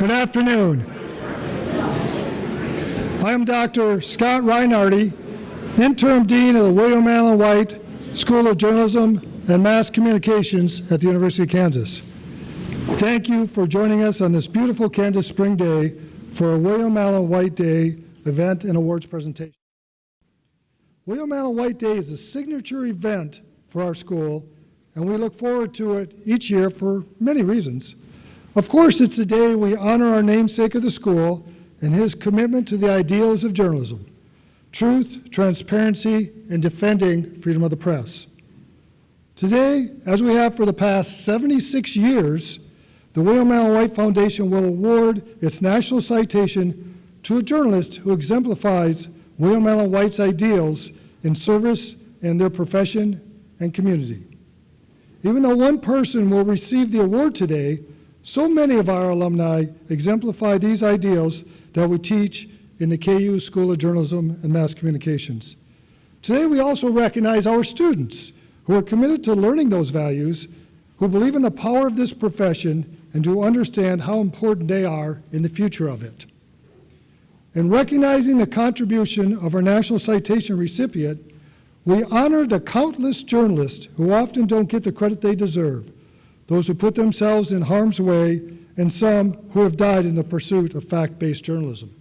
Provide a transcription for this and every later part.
Good afternoon. I am Dr. Scott Reinardi, Interim Dean of the William Allen White School of Journalism and Mass Communications at the University of Kansas. Thank you for joining us on this beautiful Kansas spring day for a William Allen White Day event and awards presentation. William Allen White Day is a signature event for our school, and we look forward to it each year for many reasons. Of course, it's the day we honor our namesake of the school and his commitment to the ideals of journalism: truth, transparency, and defending freedom of the press. Today, as we have for the past 76 years, the William Allen White Foundation will award its national citation to a journalist who exemplifies William Allen White's ideals in service in their profession and community. Even though one person will receive the award today, so many of our alumni exemplify these ideals that we teach in the KU School of Journalism and Mass Communications. Today we also recognize our students who are committed to learning those values, who believe in the power of this profession, and who understand how important they are in the future of it. In recognizing the contribution of our National Citation recipient, we honor the countless journalists who often don't get the credit they deserve, those who put themselves in harm's way, and some who have died in the pursuit of fact-based journalism.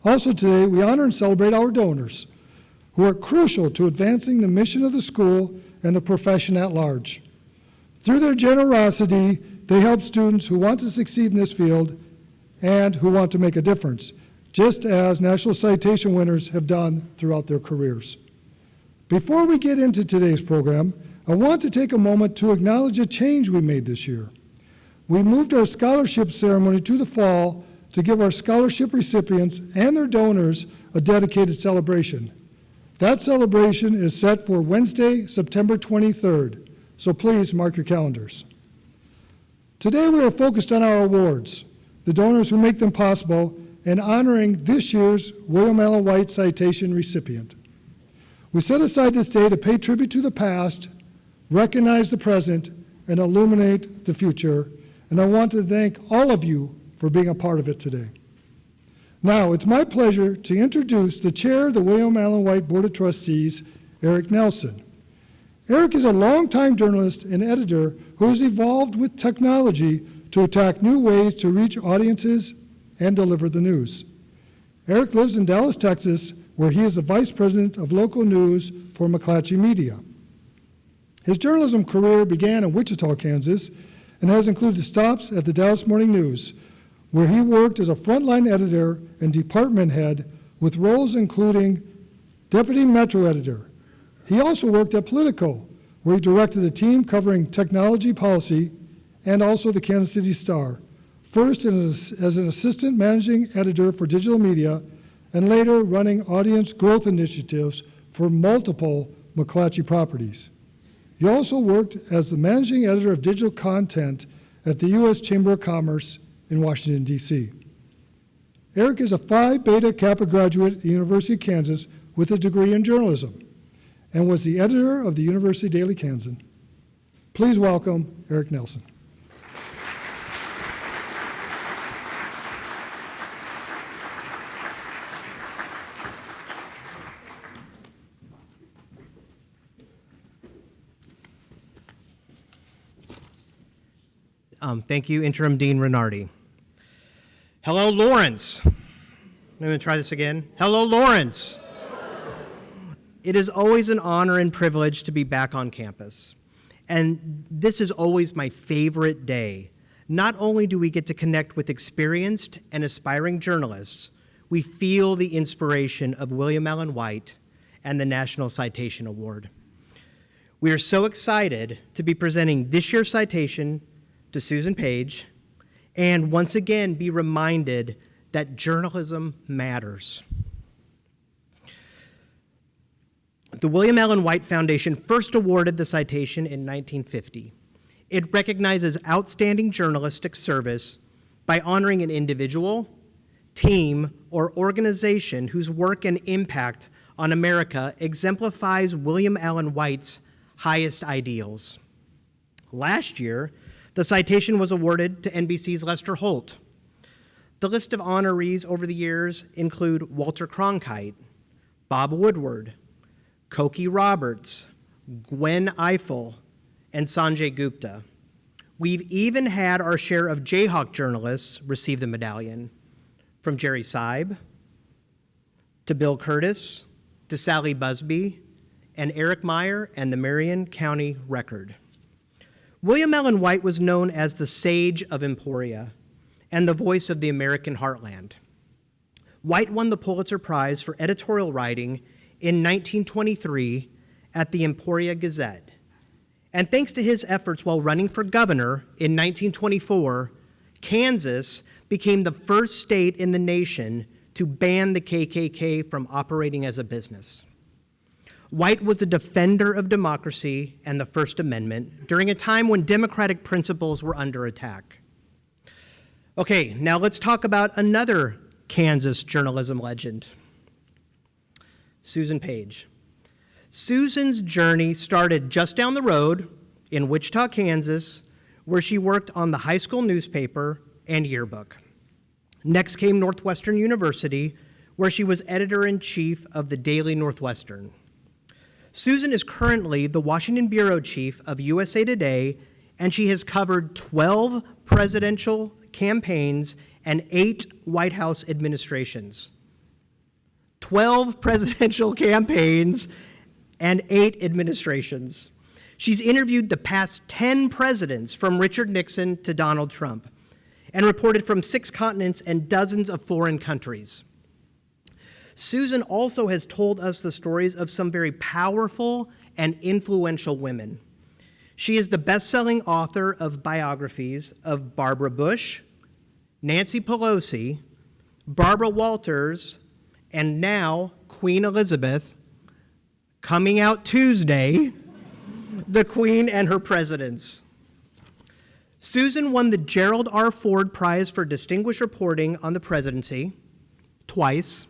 Also today, we honor and celebrate our donors, who are crucial to advancing the mission of the school and the profession at large. Through their generosity, they help students who want to succeed in this field and who want to make a difference, just as National Citation winners have done throughout their careers. Before we get into today's program, I want to take a moment to acknowledge a change we made this year. We moved our scholarship ceremony to the fall to give our scholarship recipients and their donors a dedicated celebration. That celebration is set for Wednesday, September 23rd, so please mark your calendars. Today we are focused on our awards, the donors who make them possible, and honoring this year's William Allen White Citation recipient. We set aside this day to pay tribute to the past, recognize the present, and illuminate the future, and I want to thank all of you for being a part of it today. Now, it's my pleasure to introduce the chair of the William Allen White Board of Trustees, Eric Nelson. Eric is a longtime journalist and editor who has evolved with technology to attack new ways to reach audiences and deliver the news. Eric lives in Dallas, Texas, where he is the vice president of local news for McClatchy Media. His journalism career began in Wichita, Kansas, and has included stops at the Dallas Morning News, where he worked as a frontline editor and department head with roles including deputy metro editor. He also worked at Politico, where he directed a team covering technology policy and also the Kansas City Star, first as an assistant managing editor for digital media and later running audience growth initiatives for multiple McClatchy properties. He also worked as the managing editor of digital content at the U.S. Chamber of Commerce in Washington, D.C. Eric is a Phi Beta Kappa graduate at the University of Kansas with a degree in journalism and was the editor of the University Daily Kansan. Please welcome Eric Nelson. Thank you, Interim Dean Renardi. Hello, Lawrence. I'm going to try this again. Hello, Lawrence. It is always an honor and privilege to be back on campus. And this is always my favorite day. Not only do we get to connect with experienced and aspiring journalists, we feel the inspiration of William Allen White and the National Citation Award. We are so excited to be presenting this year's citation to Susan Page, and once again be reminded that journalism matters. The William Allen White Foundation first awarded the citation in 1950. It recognizes outstanding journalistic service by honoring an individual, team, or organization whose work and impact on America exemplifies William Allen White's highest ideals. Last year, The citation was awarded to NBC's Lester Holt. The list of honorees over the years include Walter Cronkite, Bob Woodward, Cokie Roberts, Gwen Ifill, and Sanjay Gupta. We've even had our share of Jayhawk journalists receive the medallion, from Jerry Seib to Bill Curtis to Sally Busby and Eric Meyer and the Marion County Record. William Allen White was known as the Sage of Emporia and the voice of the American heartland. White won the Pulitzer Prize for editorial writing in 1923 at the Emporia Gazette. And thanks to his efforts while running for governor in 1924, Kansas became the first state in the nation to ban the KKK from operating as a business. White was a defender of democracy and the First Amendment during a time when democratic principles were under attack. Okay, now let's talk about another Kansas journalism legend, Susan Page. Susan's journey started just down the road in Wichita, Kansas, where she worked on the high school newspaper and yearbook. Next came Northwestern University, where she was editor-in-chief of the Daily Northwestern. Susan is currently the Washington bureau chief of USA Today, and she has covered 12 presidential campaigns and 8 White House administrations. 12 presidential campaigns and 8 administrations. She's interviewed the past 10 presidents, from Richard Nixon to Donald Trump, and reported from 6 continents and dozens of foreign countries. Susan also has told us the stories of some very powerful and influential women. She is the best-selling author of biographies of Barbara Bush, Nancy Pelosi, Barbara Walters, and now Queen Elizabeth, coming out Tuesday, The Queen and Her Presidents. Susan won the Gerald R. Ford Prize for Distinguished Reporting on the Presidency twice,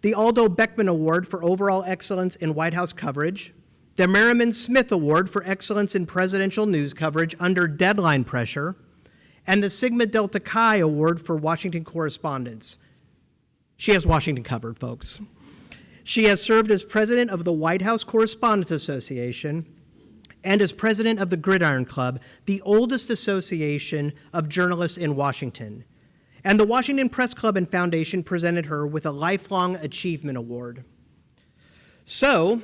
the Aldo Beckman Award for Overall Excellence in White House Coverage, the Merriman Smith Award for Excellence in Presidential News Coverage under deadline pressure, and the Sigma Delta Chi Award for Washington Correspondence. She has Washington covered, folks. She has served as president of the White House Correspondents Association and as president of the Gridiron Club, the oldest association of journalists in Washington. And the Washington Press Club and Foundation presented her with a Lifelong Achievement Award. So,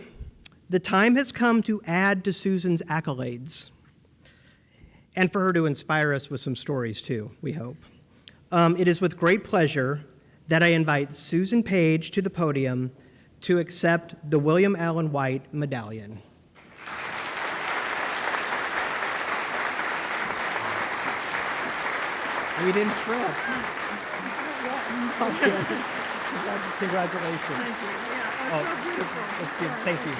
the time has come to add to Susan's accolades, and for her to inspire us with some stories too, we hope. It is with great pleasure that I invite Susan Page to the podium to accept the William Allen White Medallion. We didn't trip. Congratulations. Thank you. Yeah, that's so beautiful. That's good. Thank you.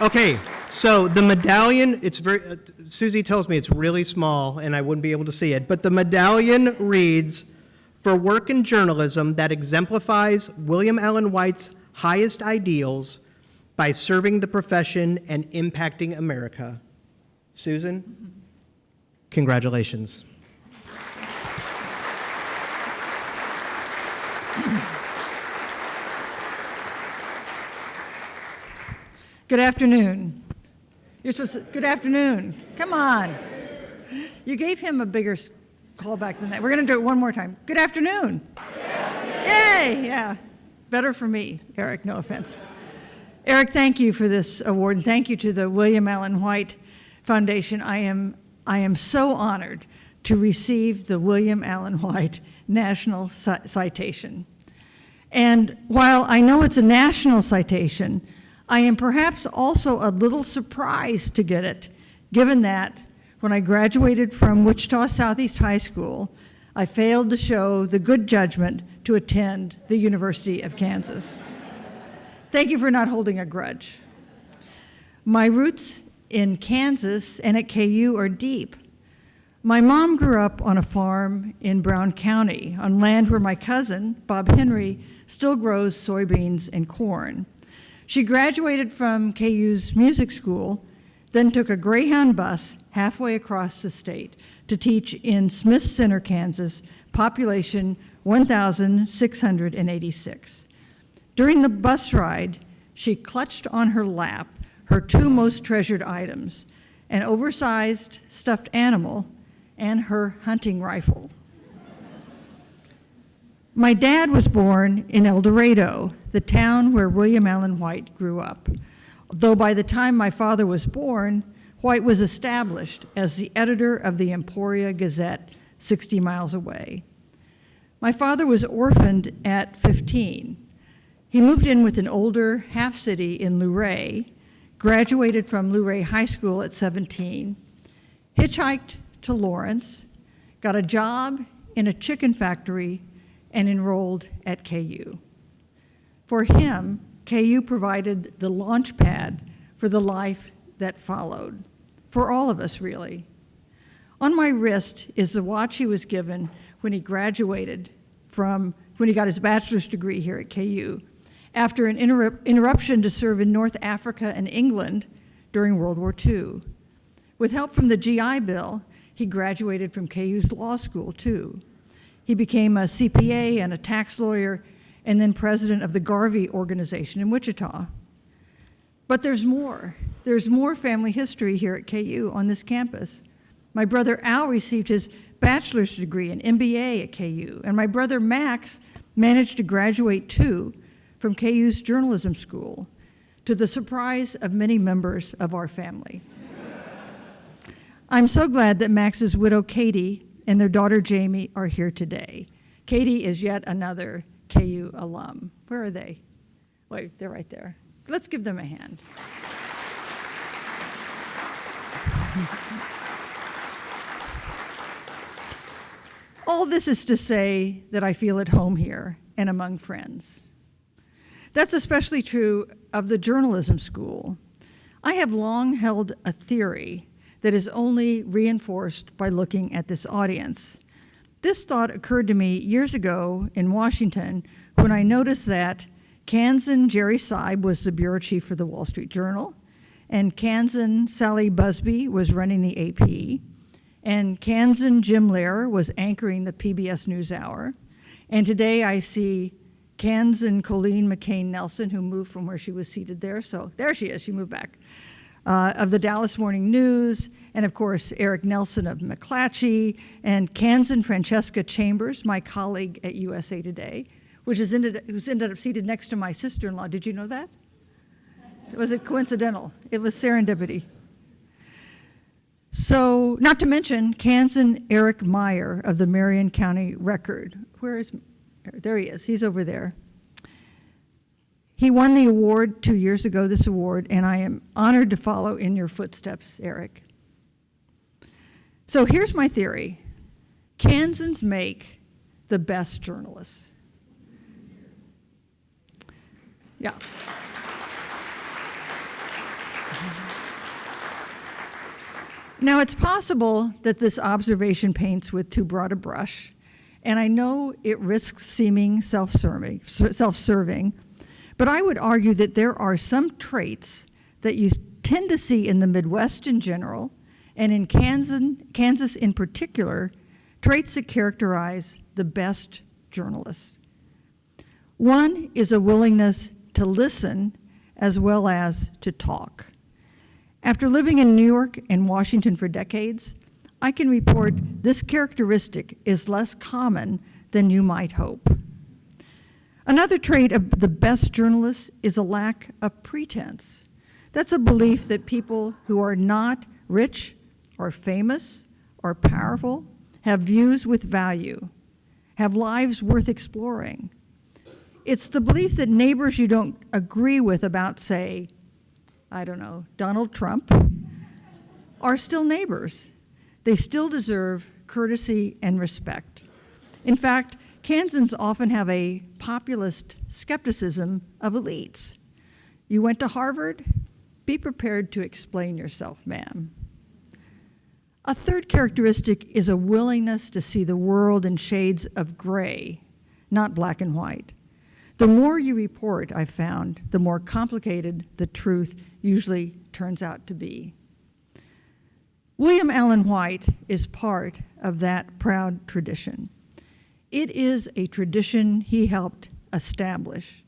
Okay, so the medallion, it's very, Susie tells me it's really small and I wouldn't be able to see it, but the medallion reads, "For work in journalism that exemplifies William Allen White's highest ideals by serving the profession and impacting America." Susan, congratulations. Good afternoon. You're supposed to, good afternoon. Come on. You gave him a bigger callback than that. We're going to do it one more time. Good afternoon. Yay! Yeah. Better for me, Eric, no offense. Eric, thank you for this award, and thank you to the William Allen White Foundation. I am so honored to receive the William Allen White National Citation. And while I know it's a national citation, I am perhaps also a little surprised to get it, given that when I graduated from Wichita Southeast High School, I failed to show the good judgment to attend the University of Kansas. Thank you for not holding a grudge. My roots in Kansas and at KU are deep. My mom grew up on a farm in Brown County, on land where my cousin, Bob Henry, still grows soybeans and corn. She graduated from KU's music school, then took a Greyhound bus halfway across the state to teach in Smith Center, Kansas, population 1,686. During the bus ride, she clutched on her lap her two most treasured items, an oversized stuffed animal and her hunting rifle. My dad was born in El Dorado, the town where William Allen White grew up, though by the time my father was born, White was established as the editor of the Emporia Gazette 60 miles away. My father was orphaned at 15. He moved in with an older half-city in Luray, graduated from Luray High School at 17, hitchhiked to Lawrence, got a job in a chicken factory, and enrolled at KU. For him, KU provided the launch pad for the life that followed, for all of us, really. On my wrist is the watch he was given when he graduated when he got his bachelor's degree here at KU, after an interruption to serve in North Africa and England during World War II. With help from the GI Bill, he graduated from KU's law school, too. He became a CPA and a tax lawyer, and then president of the Garvey organization in Wichita. But there's more. There's more family history here at KU on this campus. My brother Al received his bachelor's degree and MBA at KU, and my brother Max managed to graduate too from KU's journalism school, to the surprise of many members of our family. I'm so glad that Max's widow Katie and their daughter Jamie are here today. Katie is yet another KU alum. Where are they? Wait, they're right there. Let's give them a hand. All this is to say that I feel at home here and among friends. That's especially true of the journalism school. I have long held a theory that is only reinforced by looking at this audience. This thought occurred to me years ago in Washington when I noticed that Kansan Jerry Seib was the bureau chief for the Wall Street Journal, and Kansan Sally Busby was running the AP, and Kansan Jim Lehrer was anchoring the PBS NewsHour, and today I see Kansan Colleen McCain Nelson, who moved from where she was seated there, so there she is, she moved back, of the Dallas Morning News, and of course, Eric Nelson of McClatchy, and Kansan Francesca Chambers, my colleague at USA Today, who's ended up seated next to my sister-in-law. Did you know that? Was it coincidental? It was serendipity. So, not to mention Kansan Eric Meyer of the Marion County Record. Where is, there he is, he's over there. He won the award 2 years ago, this award, and I am honored to follow in your footsteps, Eric. So here's my theory. Kansans make the best journalists. Yeah. Now, it's possible that this observation paints with too broad a brush, and I know it risks seeming self-serving, but I would argue that there are some traits that you tend to see in the Midwest in general, and in Kansas in particular, traits that characterize the best journalists. One is a willingness to listen as well as to talk. After living in New York and Washington for decades, I can report this characteristic is less common than you might hope. Another trait of the best journalists is a lack of pretense. That's a belief that people who are not rich or famous or powerful have views with value, have lives worth exploring. It's the belief that neighbors you don't agree with about, say, I don't know, Donald Trump, are still neighbors. They still deserve courtesy and respect. In fact, Kansans often have a populist skepticism of elites. You went to Harvard? Be prepared to explain yourself, ma'am. A third characteristic is a willingness to see the world in shades of gray, not black and white. The more you report, I've found, the more complicated the truth usually turns out to be. William Allen White is part of that proud tradition. It is a tradition he helped establish.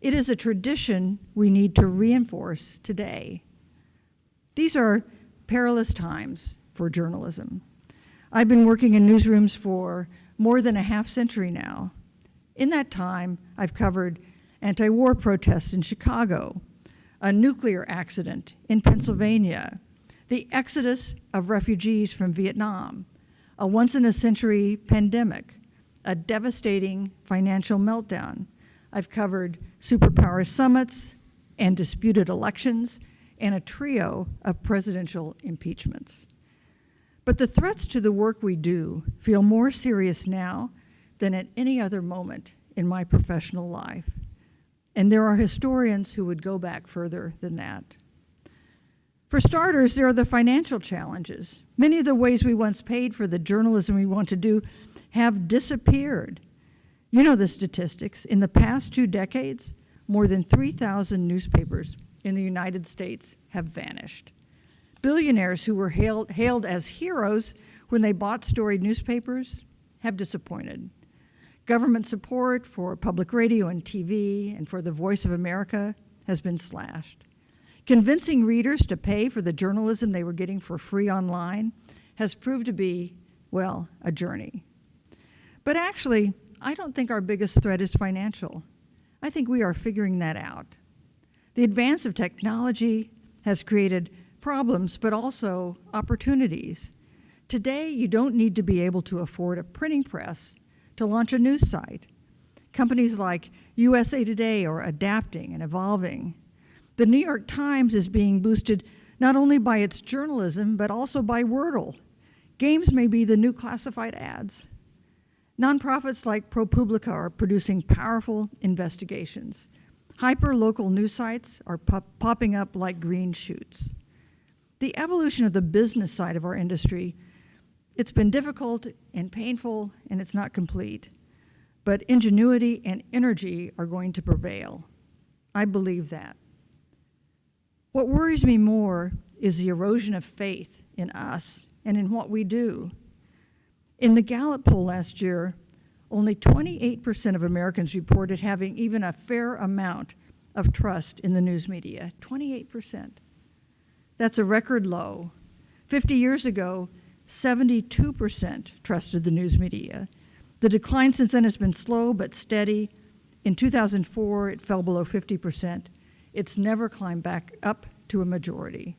It is a tradition we need to reinforce today. These are perilous times for journalism. I've been working in newsrooms for more than a half century now. In that time, I've covered anti-war protests in Chicago, a nuclear accident in Pennsylvania, the exodus of refugees from Vietnam, a once-in-a-century pandemic, a devastating financial meltdown. I've covered superpower summits and disputed elections and a trio of presidential impeachments. But the threats to the work we do feel more serious now than at any other moment in my professional life. And there are historians who would go back further than that. For starters, there are the financial challenges. Many of the ways we once paid for the journalism we want to do have disappeared. You know the statistics. In the past 2 decades, more than 3,000 newspapers in the United States have vanished. Billionaires who were hailed as heroes when they bought storied newspapers have disappointed. Government support for public radio and TV and for the Voice of America has been slashed. Convincing readers to pay for the journalism they were getting for free online has proved to be, well, a journey. But actually, I don't think our biggest threat is financial. I think we are figuring that out. The advance of technology has created problems, but also opportunities. Today, you don't need to be able to afford a printing press to launch a news site. Companies like USA Today are adapting and evolving. The New York Times is being boosted not only by its journalism, but also by Wordle. Games may be the new classified ads. Nonprofits like ProPublica are producing powerful investigations. Hyper-local news sites are popping up like green shoots. The evolution of the business side of our industry, it's been difficult and painful, and it's not complete. But ingenuity and energy are going to prevail. I believe that. What worries me more is the erosion of faith in us and in what we do. In the Gallup poll last year, only 28% of Americans reported having even a fair amount of trust in the news media. 28%. That's a record low. 50 years ago, 72% trusted the news media. The decline since then has been slow but steady. In 2004, it fell below 50%. It's never climbed back up to a majority.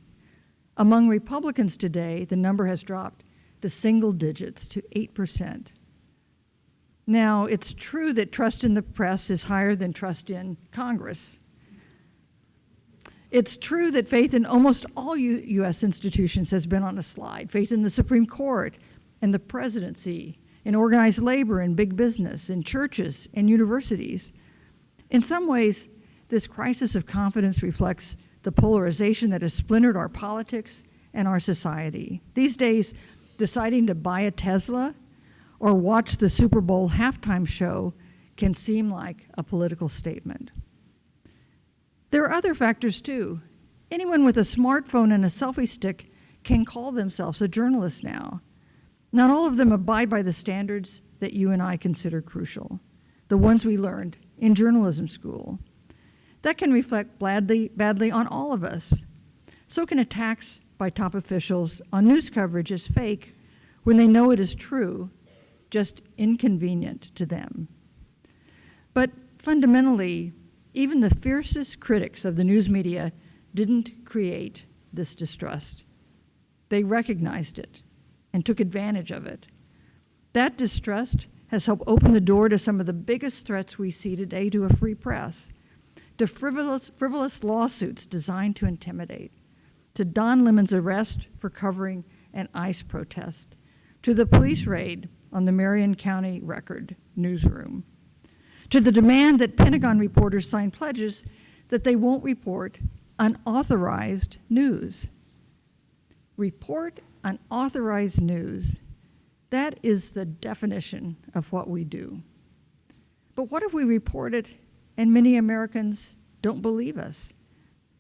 Among Republicans today, the number has dropped to single digits, to 8%. Now, it's true that trust in the press is higher than trust in Congress. It's true that faith in almost all U.S. institutions has been on a slide. Faith in the Supreme Court and the presidency, in organized labor and big business, in churches and universities. In some ways, this crisis of confidence reflects the polarization that has splintered our politics and our society. These days, deciding to buy a Tesla or watch the Super Bowl halftime show can seem like a political statement. There are other factors too. Anyone with a smartphone and a selfie stick can call themselves a journalist now. Not all of them abide by the standards that you and I consider crucial, the ones we learned in journalism school. That can reflect badly on all of us. So can attacks by top officials on news coverage as fake when they know it is true, just inconvenient to them. But fundamentally, even the fiercest critics of the news media didn't create this distrust. They recognized it and took advantage of it. That distrust has helped open the door to some of the biggest threats we see today to a free press, to frivolous lawsuits designed to intimidate, to Don Lemon's arrest for covering an ICE protest, to the police raid on the Marion County Record newsroom, to the demand that Pentagon reporters sign pledges that they won't report unauthorized news. Report unauthorized news. That is the definition of what we do. But what if we report it and many Americans don't believe us?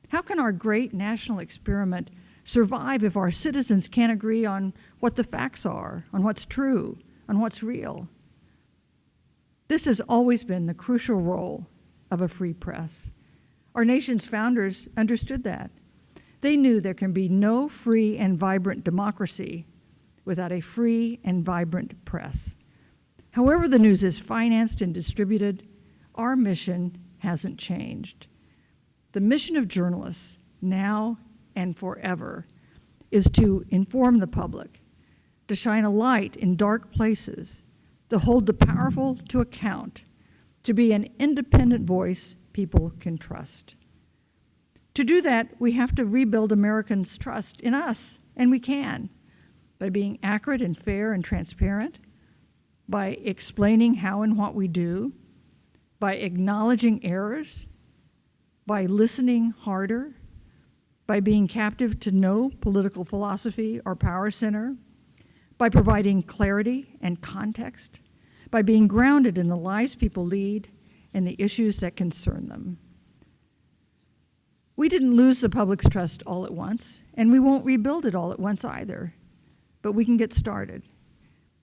How can our great national experiment survive if our citizens can't agree on what the facts are, on what's true, on what's real. This has always been the crucial role of a free press. Our nation's founders understood that. They knew there can be no free and vibrant democracy without a free and vibrant press. However the news is financed and distributed, our mission hasn't changed. The mission of journalists, now and forever, is to inform the public, to shine a light in dark places, to hold the powerful to account, to be an independent voice people can trust. To do that, we have to rebuild Americans' trust in us, and we can, by being accurate and fair and transparent, by explaining how and what we do, by acknowledging errors, by listening harder, by being captive to no political philosophy or power center, by providing clarity and context, by being grounded in the lives people lead and the issues that concern them. We didn't lose the public's trust all at once, and we won't rebuild it all at once either, but we can get started.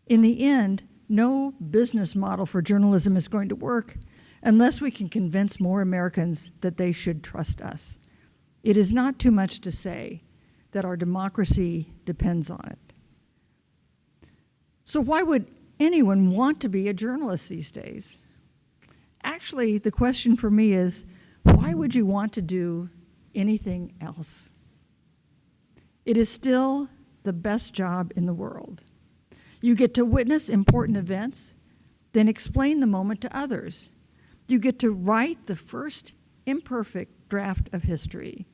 In the end, no business model for journalism is going to work unless we can convince more Americans that they should trust us. It is not too much to say that our democracy depends on it. So why would anyone want to be a journalist these days? Actually, the question for me is, why would you want to do anything else? It is still the best job in the world. You get to witness important events, then explain the moment to others. You get to write the first imperfect draft of history.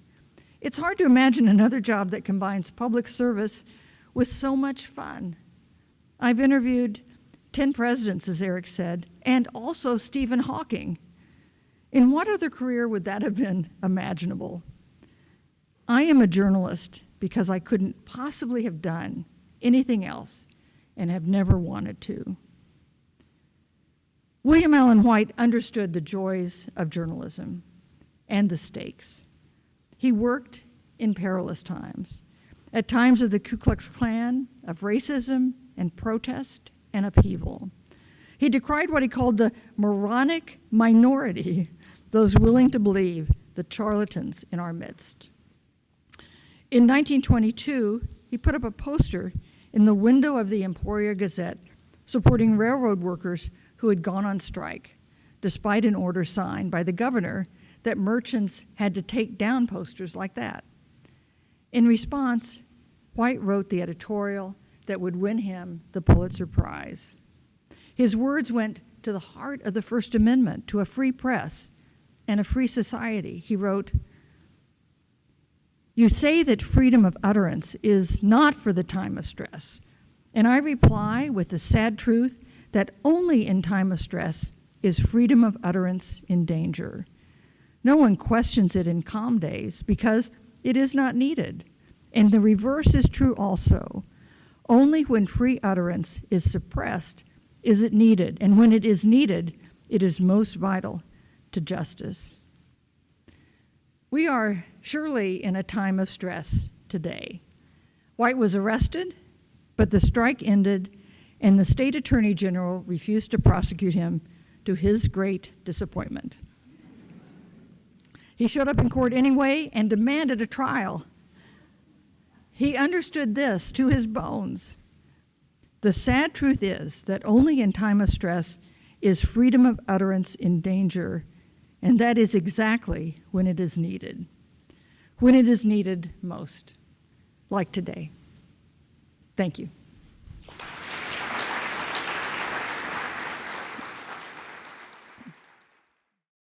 It's hard to imagine another job that combines public service with so much fun. I've interviewed 10 presidents, as Eric said, and also Stephen Hawking. In what other career would that have been imaginable? I am a journalist because I couldn't possibly have done anything else and have never wanted to. William Allen White understood the joys of journalism and the stakes. He worked in perilous times, at times of the Ku Klux Klan, of racism and protest and upheaval. He decried what he called the moronic minority, those willing to believe the charlatans in our midst. In 1922, he put up a poster in the window of the Emporia Gazette supporting railroad workers who had gone on strike, despite an order signed by the governor that merchants had to take down posters like that. In response, White wrote the editorial that would win him the Pulitzer Prize. His words went to the heart of the First Amendment, to a free press and a free society. He wrote, "You say that freedom of utterance is not for the time of stress, and I reply with the sad truth that only in time of stress is freedom of utterance in danger. No one questions it in calm days because it is not needed, and the reverse is true also. Only when free utterance is suppressed is it needed, and when it is needed, it is most vital to justice." We are surely in a time of stress today. White was arrested, but the strike ended, and the state attorney general refused to prosecute him, to his great disappointment. He showed up in court anyway and demanded a trial. He understood this to his bones. The sad truth is that only in time of stress is freedom of utterance in danger, and that is exactly when it is needed. When it is needed most, like today. Thank you.